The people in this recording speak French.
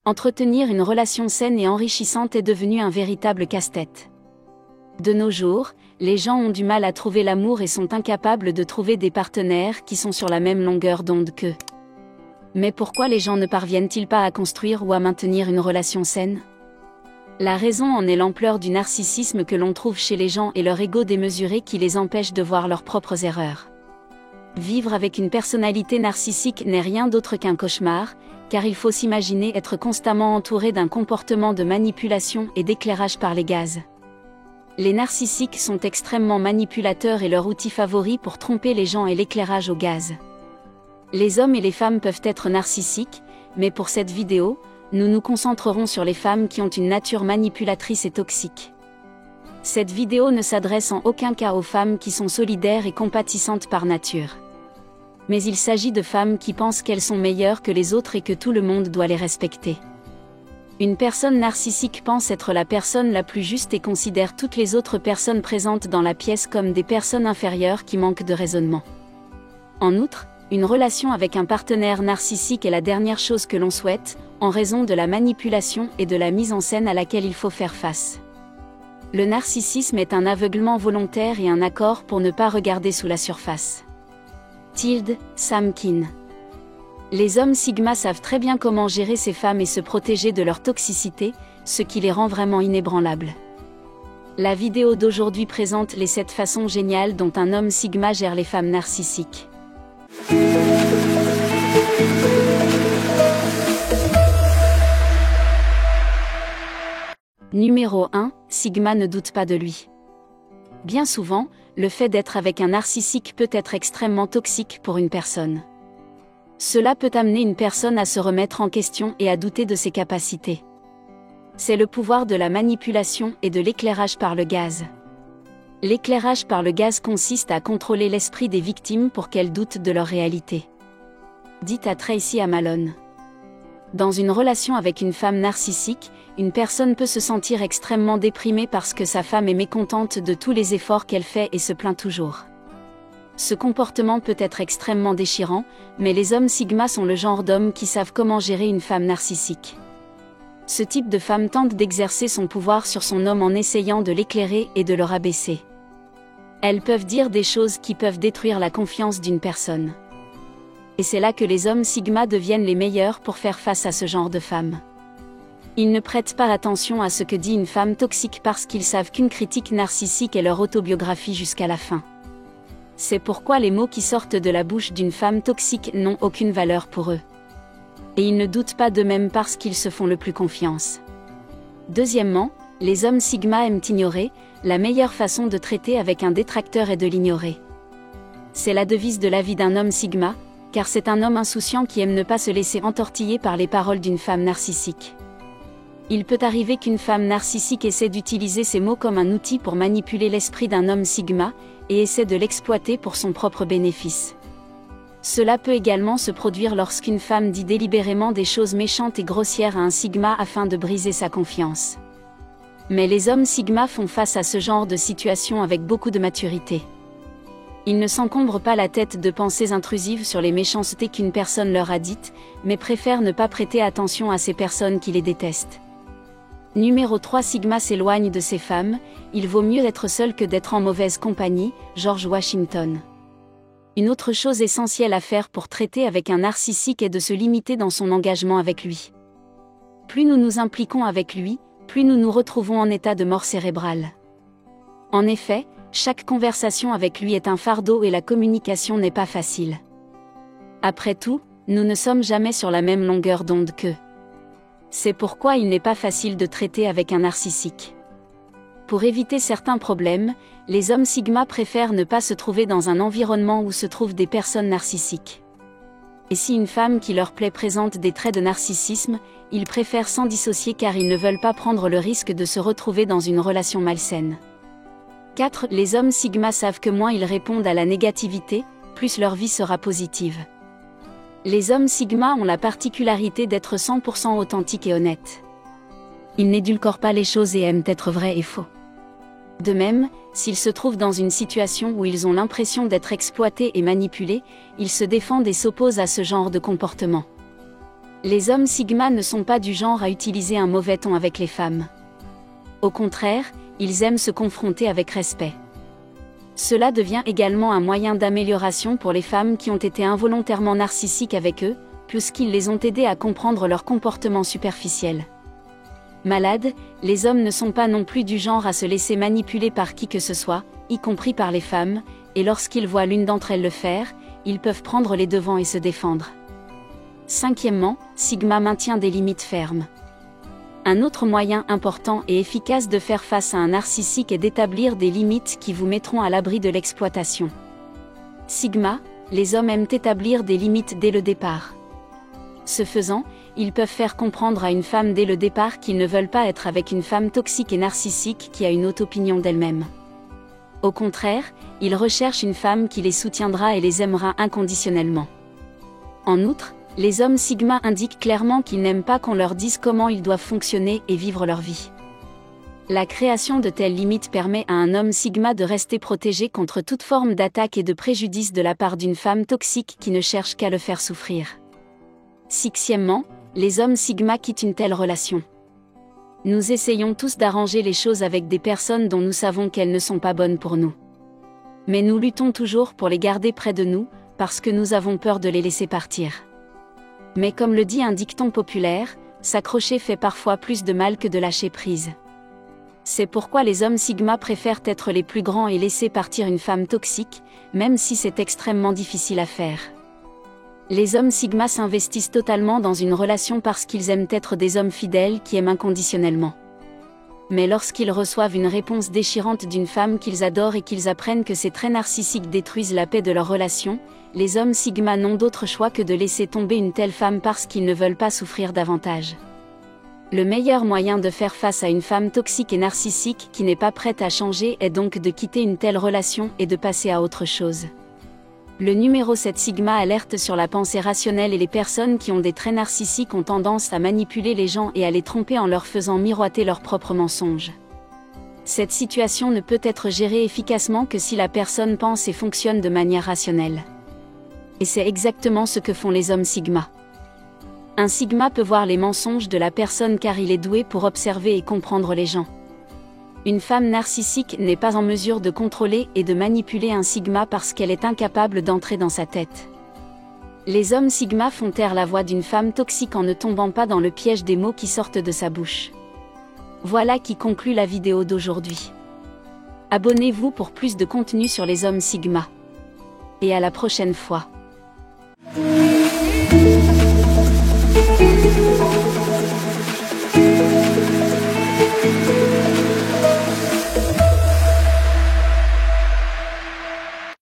Entretenir une relation saine et enrichissante est devenu un véritable casse-tête. De nos jours, les gens ont du mal à trouver l'amour et sont incapables de trouver des partenaires qui sont sur la même longueur d'onde qu'eux. Mais pourquoi les gens ne parviennent-ils pas à construire ou à maintenir une relation saine ? La raison en est l'ampleur du narcissisme que l'on trouve chez les gens et leur ego démesuré qui les empêche de voir leurs propres erreurs. Vivre avec une personnalité narcissique n'est rien d'autre qu'un cauchemar, car il faut s'imaginer être constamment entouré d'un comportement de manipulation et d'éclairage par les gaz. Les narcissiques sont extrêmement manipulateurs et leur outil favori pour tromper les gens est l'éclairage au gaz. Les hommes et les femmes peuvent être narcissiques, mais pour cette vidéo, nous nous concentrerons sur les femmes qui ont une nature manipulatrice et toxique. Cette vidéo ne s'adresse en aucun cas aux femmes qui sont solidaires et compatissantes par nature. Mais il s'agit de femmes qui pensent qu'elles sont meilleures que les autres et que tout le monde doit les respecter. Une personne narcissique pense être la personne la plus juste et considère toutes les autres personnes présentes dans la pièce comme des personnes inférieures qui manquent de raisonnement. En outre, une relation avec un partenaire narcissique est la dernière chose que l'on souhaite, en raison de la manipulation et de la mise en scène à laquelle il faut faire face. Le narcissisme est un aveuglement volontaire et un accord pour ne pas regarder sous la surface. Tilde Samkin. Les hommes Sigma savent très bien comment gérer ces femmes et se protéger de leur toxicité, ce qui les rend vraiment inébranlables. La vidéo d'aujourd'hui présente les 7 façons géniales dont un homme Sigma gère les femmes narcissiques. Numéro 1, Sigma ne doute pas de lui. Bien souvent, le fait d'être avec un narcissique peut être extrêmement toxique pour une personne. Cela peut amener une personne à se remettre en question et à douter de ses capacités. C'est le pouvoir de la manipulation et de l'éclairage par le gaz. L'éclairage par le gaz consiste à contrôler l'esprit des victimes pour qu'elles doutent de leur réalité. Dit à Tracy Amalon. Dans une relation avec une femme narcissique, une personne peut se sentir extrêmement déprimée parce que sa femme est mécontente de tous les efforts qu'elle fait et se plaint toujours. Ce comportement peut être extrêmement déchirant, mais les hommes Sigma sont le genre d'hommes qui savent comment gérer une femme narcissique. Ce type de femme tente d'exercer son pouvoir sur son homme en essayant de l'éclairer et de le rabaisser. Elles peuvent dire des choses qui peuvent détruire la confiance d'une personne. Et c'est là que les hommes Sigma deviennent les meilleurs pour faire face à ce genre de femmes. Ils ne prêtent pas attention à ce que dit une femme toxique parce qu'ils savent qu'une critique narcissique est leur autobiographie jusqu'à la fin. C'est pourquoi les mots qui sortent de la bouche d'une femme toxique n'ont aucune valeur pour eux. Et ils ne doutent pas d'eux-mêmes parce qu'ils se font le plus confiance. Deuxièmement, les hommes Sigma aiment ignorer, la meilleure façon de traiter avec un détracteur est de l'ignorer. C'est la devise de la vie d'un homme Sigma, car c'est un homme insouciant qui aime ne pas se laisser entortiller par les paroles d'une femme narcissique. Il peut arriver qu'une femme narcissique essaie d'utiliser ces mots comme un outil pour manipuler l'esprit d'un homme Sigma, et essaie de l'exploiter pour son propre bénéfice. Cela peut également se produire lorsqu'une femme dit délibérément des choses méchantes et grossières à un Sigma afin de briser sa confiance. Mais les hommes Sigma font face à ce genre de situation avec beaucoup de maturité. Ils ne s'encombrent pas la tête de pensées intrusives sur les méchancetés qu'une personne leur a dites, mais préfèrent ne pas prêter attention à ces personnes qui les détestent. Numéro 3, Sigma s'éloigne de ces femmes, il vaut mieux être seul que d'être en mauvaise compagnie, George Washington. Une autre chose essentielle à faire pour traiter avec un narcissique est de se limiter dans son engagement avec lui. Plus nous nous impliquons avec lui, plus nous nous retrouvons en état de mort cérébrale. En effet, chaque conversation avec lui est un fardeau et la communication n'est pas facile. Après tout, nous ne sommes jamais sur la même longueur d'onde qu'eux. C'est pourquoi il n'est pas facile de traiter avec un narcissique. Pour éviter certains problèmes, les hommes Sigma préfèrent ne pas se trouver dans un environnement où se trouvent des personnes narcissiques. Et si une femme qui leur plaît présente des traits de narcissisme, ils préfèrent s'en dissocier car ils ne veulent pas prendre le risque de se retrouver dans une relation malsaine. 4. Les hommes Sigma savent que moins ils répondent à la négativité, plus leur vie sera positive. Les hommes Sigma ont la particularité d'être 100% authentiques et honnêtes. Ils n'édulcorent pas les choses et aiment être vrais et faux. De même, s'ils se trouvent dans une situation où ils ont l'impression d'être exploités et manipulés, ils se défendent et s'opposent à ce genre de comportement. Les hommes Sigma ne sont pas du genre à utiliser un mauvais ton avec les femmes. Au contraire, ils aiment se confronter avec respect. Cela devient également un moyen d'amélioration pour les femmes qui ont été involontairement narcissiques avec eux, puisqu'ils les ont aidés à comprendre leur comportement superficiel. Malades, les hommes ne sont pas non plus du genre à se laisser manipuler par qui que ce soit, y compris par les femmes, et lorsqu'ils voient l'une d'entre elles le faire, ils peuvent prendre les devants et se défendre. Cinquièmement, Sigma maintient des limites fermes. Un autre moyen important et efficace de faire face à un narcissique est d'établir des limites qui vous mettront à l'abri de l'exploitation. Sigma, les hommes aiment établir des limites dès le départ. Ce faisant, ils peuvent faire comprendre à une femme dès le départ qu'ils ne veulent pas être avec une femme toxique et narcissique qui a une haute opinion d'elle-même. Au contraire, ils recherchent une femme qui les soutiendra et les aimera inconditionnellement. En outre, les hommes Sigma indiquent clairement qu'ils n'aiment pas qu'on leur dise comment ils doivent fonctionner et vivre leur vie. La création de telles limites permet à un homme Sigma de rester protégé contre toute forme d'attaque et de préjudice de la part d'une femme toxique qui ne cherche qu'à le faire souffrir. Sixièmement, les hommes Sigma quittent une telle relation. Nous essayons tous d'arranger les choses avec des personnes dont nous savons qu'elles ne sont pas bonnes pour nous. Mais nous luttons toujours pour les garder près de nous, parce que nous avons peur de les laisser partir. Mais comme le dit un dicton populaire, s'accrocher fait parfois plus de mal que de lâcher prise. C'est pourquoi les hommes Sigma préfèrent être les plus grands et laisser partir une femme toxique, même si c'est extrêmement difficile à faire. Les hommes Sigma s'investissent totalement dans une relation parce qu'ils aiment être des hommes fidèles qui aiment inconditionnellement. Mais lorsqu'ils reçoivent une réponse déchirante d'une femme qu'ils adorent et qu'ils apprennent que ces traits narcissiques détruisent la paix de leur relation, les hommes Sigma n'ont d'autre choix que de laisser tomber une telle femme parce qu'ils ne veulent pas souffrir davantage. Le meilleur moyen de faire face à une femme toxique et narcissique qui n'est pas prête à changer est donc de quitter une telle relation et de passer à autre chose. Le numéro 7 Sigma alerte sur la pensée rationnelle et les personnes qui ont des traits narcissiques ont tendance à manipuler les gens et à les tromper en leur faisant miroiter leurs propres mensonges. Cette situation ne peut être gérée efficacement que si la personne pense et fonctionne de manière rationnelle. Et c'est exactement ce que font les hommes Sigma. Un Sigma peut voir les mensonges de la personne car il est doué pour observer et comprendre les gens. Une femme narcissique n'est pas en mesure de contrôler et de manipuler un Sigma parce qu'elle est incapable d'entrer dans sa tête. Les hommes Sigma font taire la voix d'une femme toxique en ne tombant pas dans le piège des mots qui sortent de sa bouche. Voilà qui conclut la vidéo d'aujourd'hui. Abonnez-vous pour plus de contenu sur les hommes Sigma. Et à la prochaine fois.